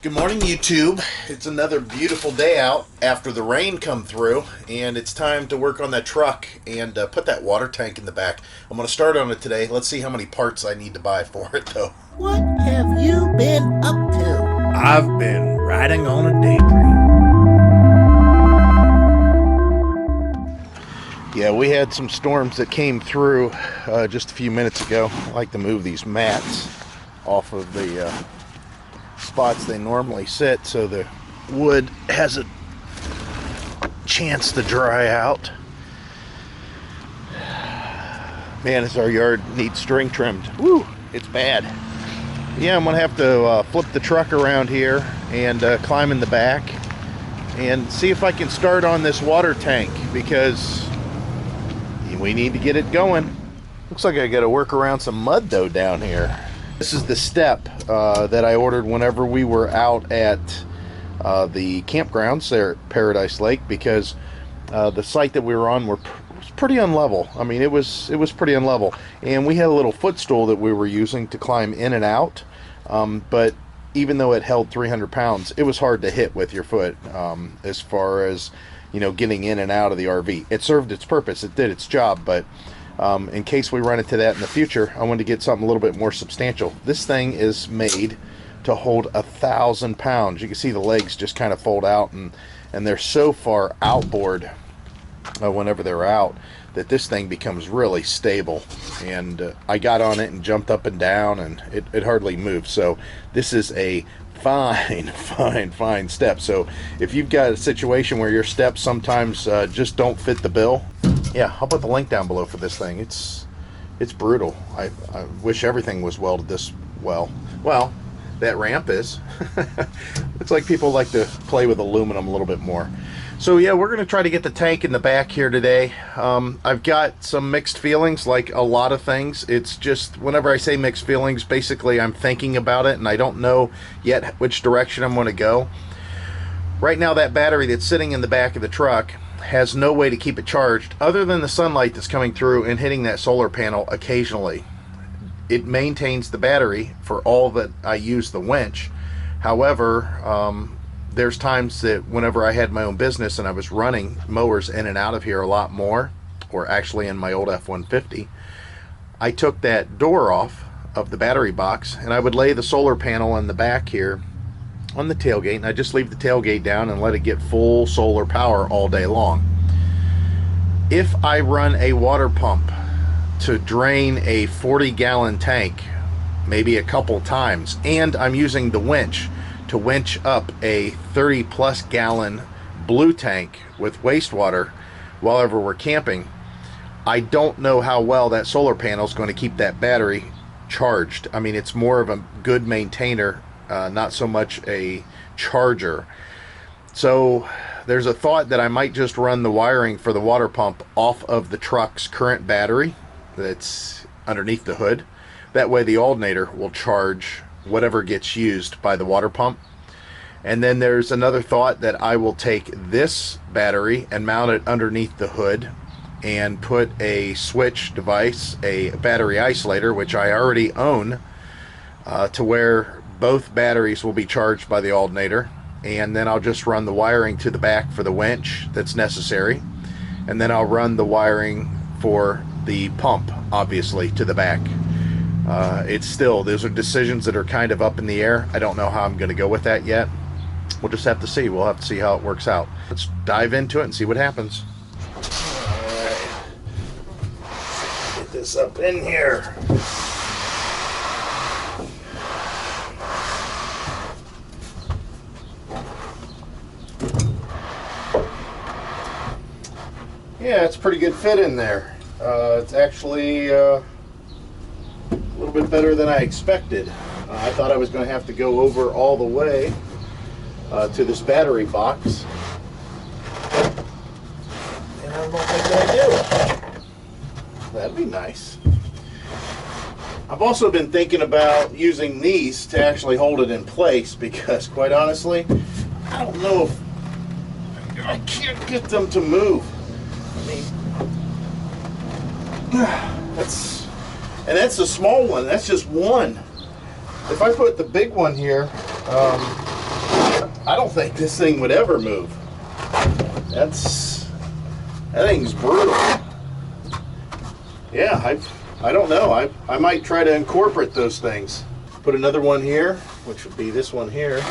Good morning, YouTube. It's another beautiful day out after the rain come through, and it's time to work on that truck and put that water tank in the back. I'm going to start on it today. Let's see how many parts I need to buy for it, though. What have you been up to? I've been riding on a daydream. Yeah, we had some storms that came through just a few minutes ago. I like to move these mats off of the spots they normally sit so the wood has a chance to dry out. Man, as our yard needs string trimmed. Woo, it's bad. Yeah, I'm gonna have to flip the truck around here and climb in the back and see if I can start on this water tank, because we need to get it going. Looks like I gotta work around some mud though down here. This is the step that I ordered whenever we were out at the campgrounds there at Paradise Lake, because the site that we were on was pretty unlevel. I mean, it was pretty unlevel, and we had a little footstool that we were using to climb in and out. But even though it held 300 pounds, it was hard to hit with your foot as far as, you know, getting in and out of the RV. It served its purpose. It did its job, but in case we run into that in the future, I wanted to get something a little bit more substantial. This thing is made to hold 1,000 pounds. You can see the legs just kind of fold out, and they're so far outboard whenever they're out that this thing becomes really stable. And I got on it and jumped up and down, and it hardly moved. So this is a fine step. So if you've got a situation where your steps sometimes just don't fit the bill, yeah, I'll put the link down below for this thing. It's brutal. I wish everything was welded this well. Well, that ramp is. It's like people like to play with aluminum a little bit more. So yeah, we're going to try to get the tank in the back here today. I've got some mixed feelings, like a lot of things. It's just, whenever I say mixed feelings, basically I'm thinking about it and I don't know yet which direction I'm going to go. Right now, that battery that's sitting in the back of the truck has no way to keep it charged other than the sunlight that's coming through and hitting that solar panel occasionally. It maintains the battery for all that I use the winch. However, there's times that whenever I had my own business and I was running mowers in and out of here a lot more, or actually in my old F-150, I took that door off of the battery box and I would lay the solar panel in the back here on the tailgate, and I just leave the tailgate down and let it get full solar power all day long. If I run a water pump to drain a 40-gallon tank maybe a couple times, and I'm using the winch to winch up a 30-plus gallon blue tank with wastewater while ever we're camping, I don't know how well that solar panel is going to keep that battery charged. I mean, it's more of a good maintainer, not so much a charger. So there's a thought that I might just run the wiring for the water pump off of the truck's current battery that's underneath the hood. That way the alternator will charge whatever gets used by the water pump. And then there's another thought that I will take this battery and mount it underneath the hood and put a switch device, a battery isolator, which I already own, to where both batteries will be charged by the alternator, and then I'll just run the wiring to the back for the winch that's necessary, and then I'll run the wiring for the pump, obviously, to the back. It's still, those are decisions that are kind of up in the air. I don't know how I'm going to go with that yet. We'll just have to see. We'll have to see how it works out. Let's dive into it and see what happens. All right. Get this up in here. Yeah, it's a pretty good fit in there. It's actually a little bit better than I expected. I thought I was going to have to go over all the way to this battery box, and I don't think that I do. That'd be nice. I've also been thinking about using these to actually hold it in place, because quite honestly, I don't know if I can't get them to move. I mean, that's the small one. That's just one. If I put the big one here, I don't think this thing would ever move. That thing's brutal. Yeah, I don't know. I might try to incorporate those things. Put another one here, which would be this one here.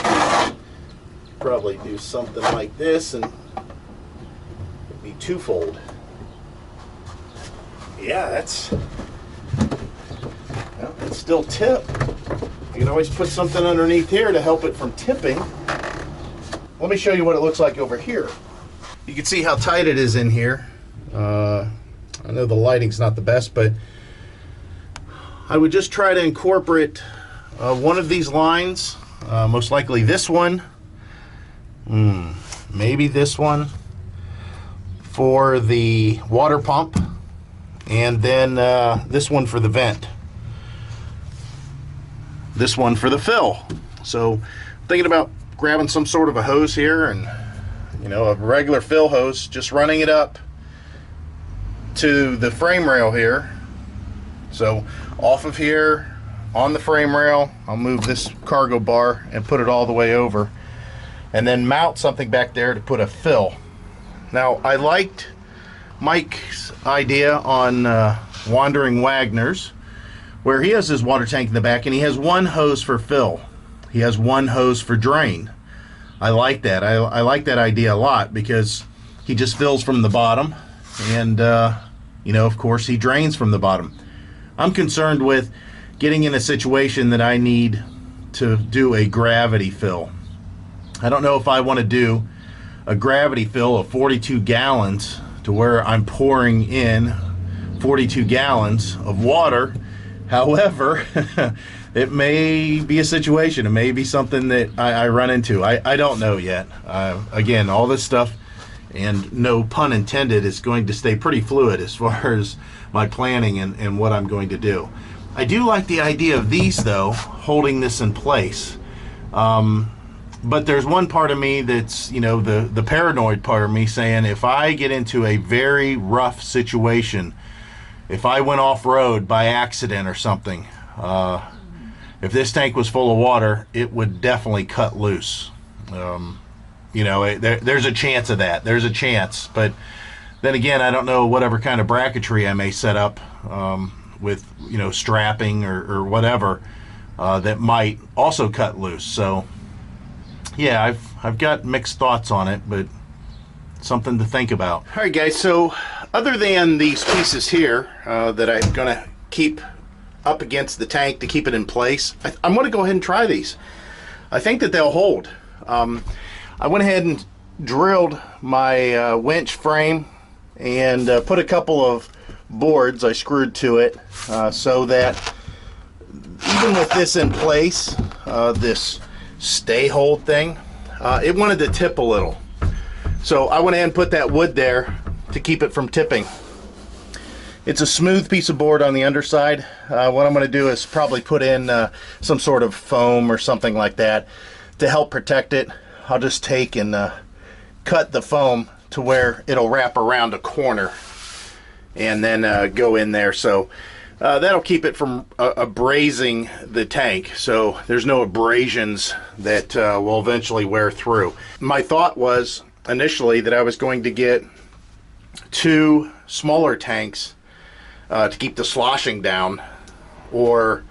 Probably do something like this, and it'd be twofold. Yeah, that's still tip. You can always put something underneath here to help it from tipping. Let me show you what it looks like over here. You can see how tight it is in here. I know the lighting's not the best, but I would just try to incorporate one of these lines, most likely this one, maybe this one for the water pump, and then this one for the vent. This one for the fill. So thinking about grabbing some sort of a hose here, and a regular fill hose, just running it up to the frame rail here. So off of here on the frame rail, I'll move this cargo bar and put it all the way over, and then mount something back there to put a fill. Now, I liked Mike's idea on Wandering Wagner's, where he has his water tank in the back and he has one hose for fill. He has one hose for drain. I like that. I like that idea a lot, because he just fills from the bottom, and of course he drains from the bottom. I'm concerned with getting in a situation that I need to do a gravity fill. I don't know if I want to do a gravity fill of 42 gallons to where I'm pouring in 42 gallons of water. However, it may be a situation. It may be something that I run into. I don't know yet. Again, all this stuff, and no pun intended, is going to stay pretty fluid as far as my planning and what I'm going to do. I do like the idea of these, though, holding this in place. But there's one part of me that's, the paranoid part of me saying, if I get into a very rough situation, if I went off-road by accident or something, if this tank was full of water, it would definitely cut loose. There's a chance of that. There's a chance. But then again, I don't know whatever kind of bracketry I may set up with, strapping or whatever that might also cut loose. So, yeah, I've got mixed thoughts on it, but something to think about. All right, guys, so other than these pieces here that I'm going to keep up against the tank to keep it in place, I'm going to go ahead and try these. I think that they'll hold. I went ahead and drilled my winch frame and put a couple of boards I screwed to it so that even with this in place, this stay hold thing, it wanted to tip a little. So I went ahead and put that wood there to keep it from tipping. It's a smooth piece of board on the underside. What I'm going to do is probably put in some sort of foam or something like that to help protect it. I'll just take and cut the foam to where it'll wrap around a corner and then go in there. So that'll keep it from abrasing the tank, so there's no abrasions that will eventually wear through. My thought was initially that I was going to get 2 smaller tanks to keep the sloshing down, or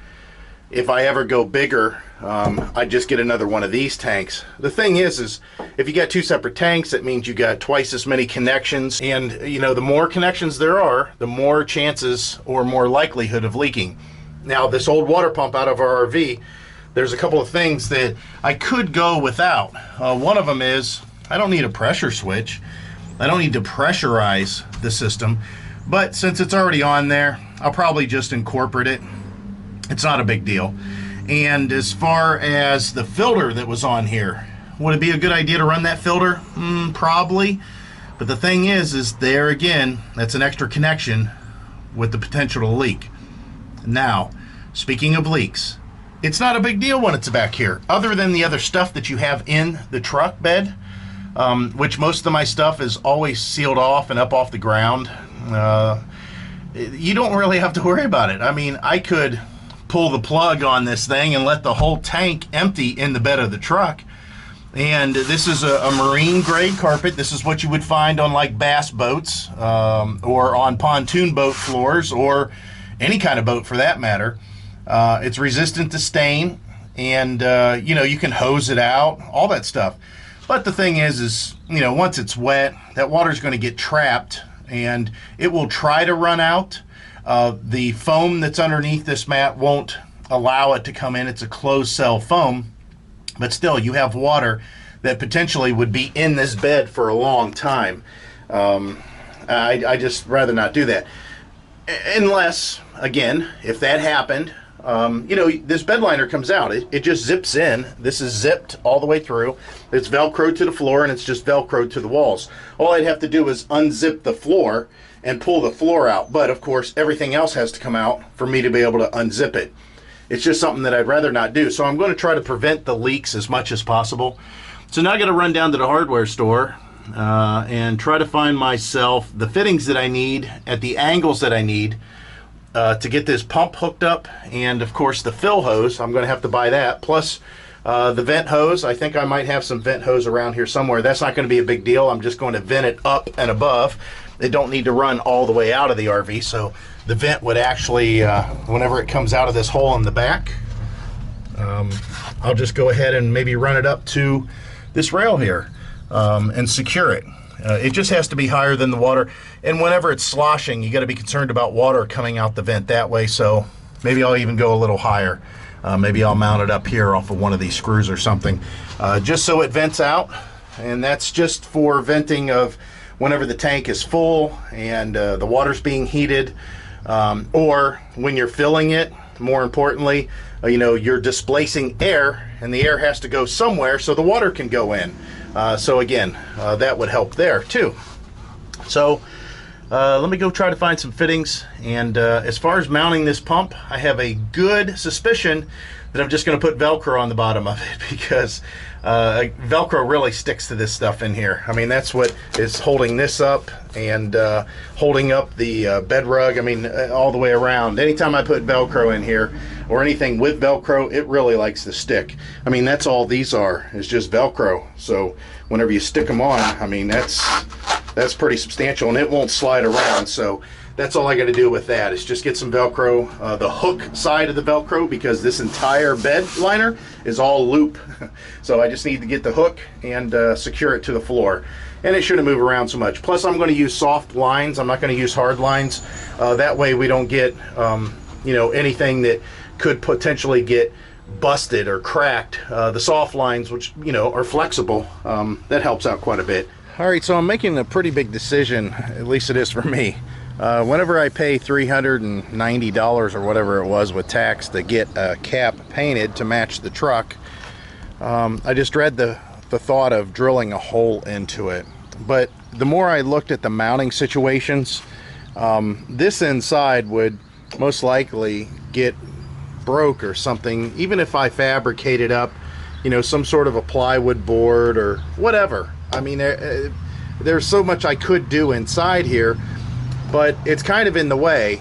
if I ever go bigger, I'd just get another one of these tanks. The thing is if you got 2 separate tanks, that means you got twice as many connections, and the more connections there are, the more chances or more likelihood of leaking. Now, this old water pump out of our RV, there's a couple of things that I could go without. One of them is I don't need a pressure switch. I don't need to pressurize the system, but since it's already on there, I'll probably just incorporate it. It's not a big deal. And as far as the filter that was on here, would it be a good idea to run that filter? Probably. But the thing is there again, that's an extra connection with the potential to leak. Now, speaking of leaks, it's not a big deal when it's back here, other than the other stuff that you have in the truck bed, which most of my stuff is always sealed off and up off the ground. You don't really have to worry about it. I mean, I could pull the plug on this thing and let the whole tank empty in the bed of the truck, And this is a marine grade carpet. This is what you would find on like bass boats or on pontoon boat floors or any kind of boat for that matter. It's resistant to stain, and you know, you can hose it out, all that stuff. But the thing is you know, once it's wet, that water's going to get trapped and it will try to run out. The foam that's underneath this mat won't allow it to come in. It's a closed cell foam. But still, you have water that potentially would be in this bed for a long time. I just rather not do that. Unless, again, if that happened, you know, this bed liner comes out. It just zips in. This is zipped all the way through. It's Velcroed to the floor, and it's just Velcroed to the walls. All I'd have to do is unzip the floor and pull the floor out. But, of course, everything else has to come out for me to be able to unzip it. It's just something that I'd rather not do. So I'm going to try to prevent the leaks as much as possible. So now I got to run down to the hardware store and try to find myself the fittings that I need at the angles that I need to get this pump hooked up. And of course the fill hose, I'm going to have to buy that. Plus the vent hose. I think I might have some vent hose around here somewhere. That's not going to be a big deal. I'm just going to vent it up and above. They don't need to run all the way out of the RV. So the vent would actually, whenever it comes out of this hole in the back, I'll just go ahead and maybe run it up to this rail here and secure it. It just has to be higher than the water. And whenever it's sloshing, you got to be concerned about water coming out the vent that way. So maybe I'll even go a little higher. Maybe I'll mount it up here off of one of these screws or something, just so it vents out. And that's just for venting of whenever the tank is full and the water's being heated. Or when you're filling it, more importantly, you know, you're displacing air, and the air has to go somewhere so the water can go in. So again, that would help there too. So let me go try to find some fittings. And as far as mounting this pump, I have a good suspicion that I'm just going to put Velcro on the bottom of it, because Velcro really sticks to this stuff in here. I mean, that's what is holding this up and holding up the bed rug. I mean, all the way around. Anytime I put Velcro in here or anything with Velcro, it really likes to stick. I mean, that's all these are, is just Velcro. So whenever you stick them on, I mean, that's pretty substantial, and it won't slide around. So that's all I got to do with that, is just get some Velcro, the hook side of the Velcro, because this entire bed liner is all loop. So I just need to get the hook and secure it to the floor. And it shouldn't move around so much. Plus I'm going to use soft lines. I'm not going to use hard lines. That way we don't get, you know, anything that could potentially get busted or cracked. The soft lines, which, you know, are flexible, that helps out quite a bit. All right, so I'm making a pretty big decision, at least it is for me. Whenever I pay $390 or whatever it was with tax to get a cap painted to match the truck, I just dread the thought of drilling a hole into it. But the more I looked at the mounting situations, this inside would most likely get broke or something, even if I fabricated up, you know, some sort of a plywood board or whatever. I mean, there's so much I could do inside here, but it's kind of in the way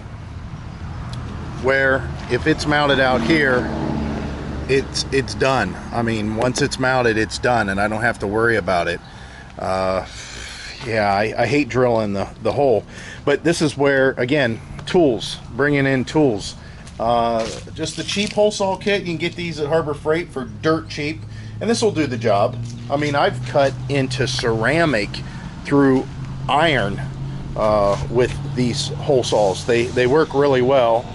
where if it's mounted out here, it's done. I mean, once it's mounted, it's done, and I don't have to worry about it. Yeah, I hate drilling the hole, but this is where, again, tools, bringing in tools. Just the cheap hole saw kit, you can get these at Harbor Freight for dirt cheap, and this will do the job. I mean, I've cut into ceramic through iron with these hole saws. They work really well.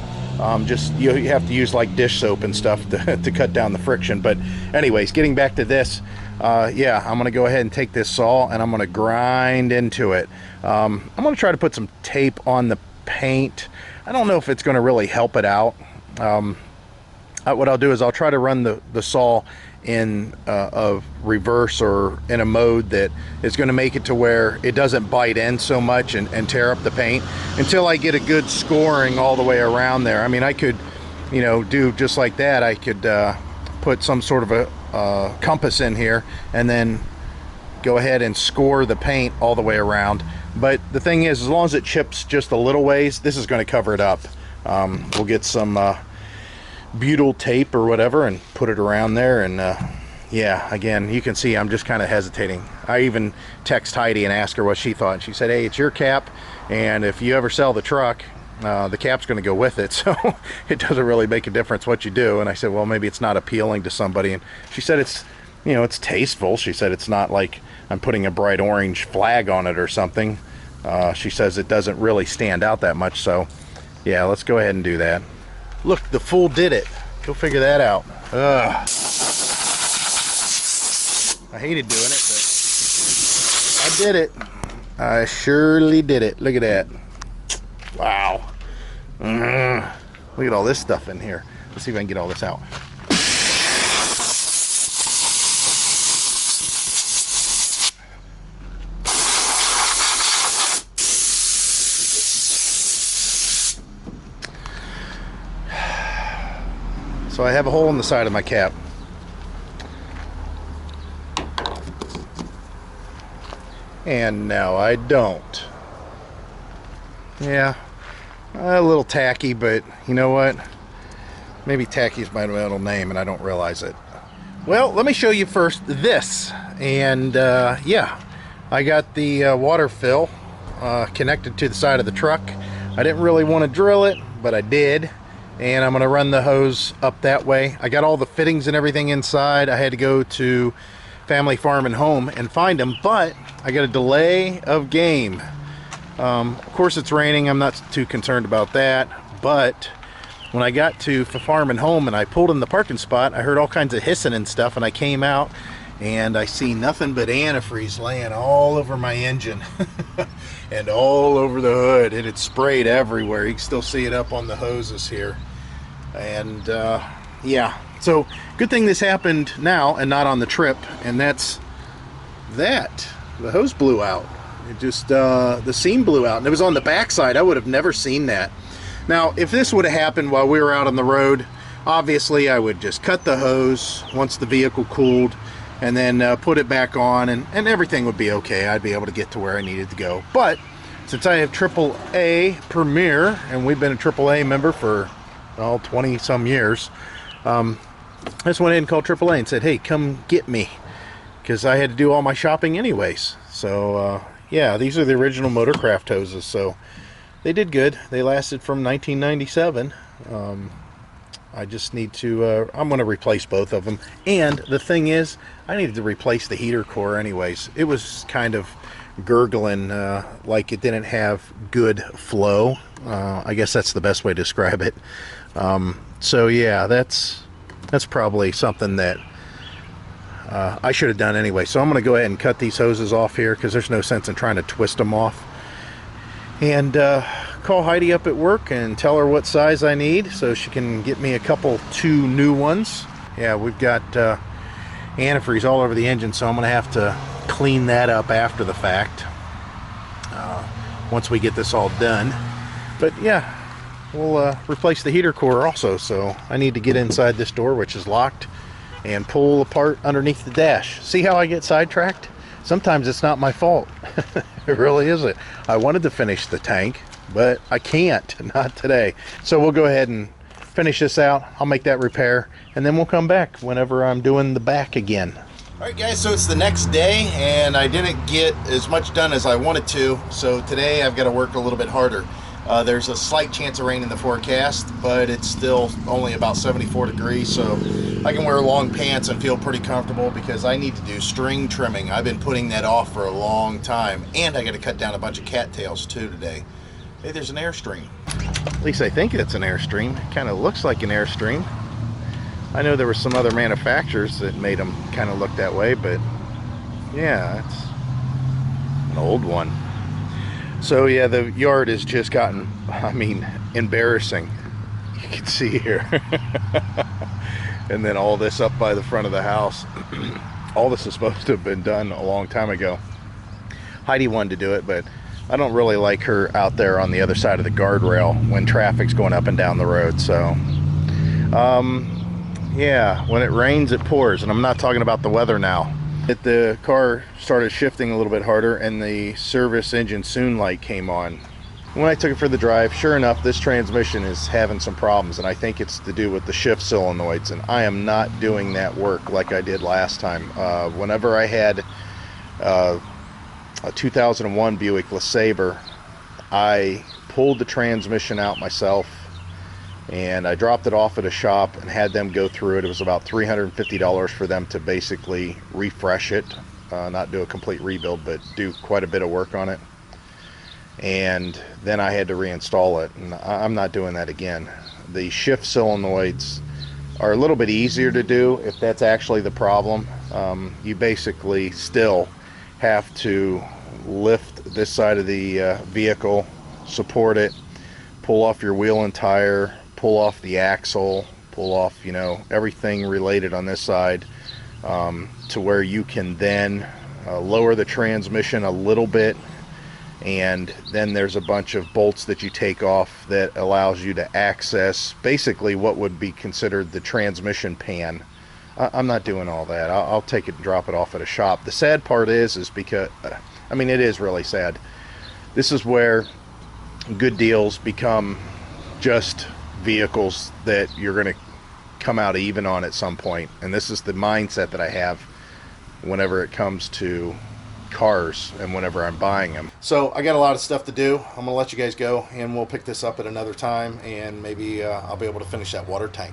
Just you have to use like dish soap and stuff to cut down the friction. But anyways, getting back to this, yeah, I'm gonna go ahead and take this saw and I'm gonna grind into it. I'm gonna try to put some tape on the paint. I don't know if it's gonna really help it out. What I'll do is I'll try to run the saw in a reverse or in a mode that is going to make it to where it doesn't bite in so much and tear up the paint until I get a good scoring all the way around there. I mean, I could, you know, do just like that. I could put some sort of a compass in here and then go ahead and score the paint all the way around. But the thing is, as long as it chips just a little ways, this is going to cover it up. We'll get some butyl tape or whatever and put it around there, and yeah, again, you can see I'm just kind of hesitating. I even text Heidi and asked her what she thought, and she said, hey, it's your cap, and if you ever sell the truck, the cap's going to go with it, so it doesn't really make a difference what you do. And I said, well, maybe it's not appealing to somebody. And she said it's, you know, it's tasteful. She said it's not like I'm putting a bright orange flag on it or something. She says it doesn't really stand out that much, so yeah, let's go ahead and do that. Look, the fool did it. Go figure that out. Ugh. I hated doing it, but I did it. I surely did it. Look at that. Wow. Look at all this stuff in here. Let's see if I can get all this out. So I have a hole in the side of my cap. And now I don't. Yeah, a little tacky, but you know what? Maybe tacky is my middle name and I don't realize it. Well, let me show you first this. And yeah, I got the water fill connected to the side of the truck. I didn't really want to drill it, but I did. And I'm going to run the hose up that way. I got all the fittings and everything inside. I had to go to Family Farm and Home and find them, but I got a delay of game. Of course it's raining, I'm not too concerned about that, but when I got to Farm and Home and I pulled in the parking spot, I heard all kinds of hissing and stuff, and I came out and I see nothing but antifreeze laying all over my engine and all over the hood. It had sprayed everywhere. You can still see it up on the hoses here. And yeah, so good thing this happened now and not on the trip, and that's that. The hose blew out. It just, the seam blew out, and it was on the backside. I would have never seen that. Now, if this would have happened while we were out on the road, obviously I would just cut the hose once the vehicle cooled, and then put it back on, and everything would be okay. I'd be able to get to where I needed to go. But since I have AAA Premier, and we've been a AAA member for, well, 20 some years, I just went ahead and called AAA and said, hey, come get me, because I had to do all my shopping anyways. So yeah, these are the original Motorcraft hoses, so they did good. They lasted from 1997. I just need to, I'm going to replace both of them. And the thing is, I needed to replace the heater core anyways. It was kind of gurgling, like it didn't have good flow. I guess that's the best way to describe it. So yeah, that's probably something that I should have done anyway. So I'm going to go ahead and cut these hoses off here, because there's no sense in trying to twist them off. And call Heidi up at work and tell her what size I need so she can get me two new ones. Yeah, we've got antifreeze all over the engine, so I'm going to have to clean that up after the fact once we get this all done. But yeah, we'll replace the heater core also, so I need to get inside this door, which is locked, and pull apart underneath the dash. See how I get sidetracked? Sometimes it's not my fault. It really isn't. I wanted to finish the tank, but I can't, not today. So we'll go ahead and finish this out. I'll make that repair, and then we'll come back whenever I'm doing the back again. All right, guys, so it's the next day, and I didn't get as much done as I wanted to, so today I've got to work a little bit harder. There's a slight chance of rain in the forecast, but it's still only about 74 degrees, so I can wear long pants and feel pretty comfortable, because I need to do string trimming. I've been putting that off for a long time, and I got to cut down a bunch of cattails too today. Hey, there's an Airstream. At least I think it's an Airstream. It kind of looks like an Airstream. I know there were some other manufacturers that made them kind of look that way, but yeah, it's an old one. So yeah, the yard has just gotten, I mean, embarrassing. You can see here. And then all this up by the front of the house. All this is supposed to have been done a long time ago. Heidi wanted to do it, but I don't really like her out there on the other side of the guardrail when traffic's going up and down the road. So yeah, when it rains it pours, and I'm not talking about the weather now. The car started shifting a little bit harder, and the service engine soon light came on. When I took it for the drive, sure enough, this transmission is having some problems, and I think it's to do with the shift solenoids, and I am not doing that work like I did last time. Whenever I had a 2001 Buick LeSabre, I pulled the transmission out myself, and I dropped it off at a shop and had them go through it. It was about $350 for them to basically refresh it, not do a complete rebuild, but do quite a bit of work on it. And then I had to reinstall it, and I'm not doing that again. The shift solenoids are a little bit easier to do if that's actually the problem. You basically still have to lift this side of the vehicle, support it, pull off your wheel and tire, pull off the axle, pull off, you know, everything related on this side, to where you can then lower the transmission a little bit. And then there's a bunch of bolts that you take off that allows you to access basically what would be considered the transmission pan. I'm not doing all that. I'll take it and drop it off at a shop. The sad part is because, I mean, it is really sad. This is where good deals become just vehicles that you're going to come out even on at some point. And this is the mindset that I have whenever it comes to cars and whenever I'm buying them. So I got a lot of stuff to do. I'm gonna let you guys go, and we'll pick this up at another time, and maybe I'll be able to finish that water tank.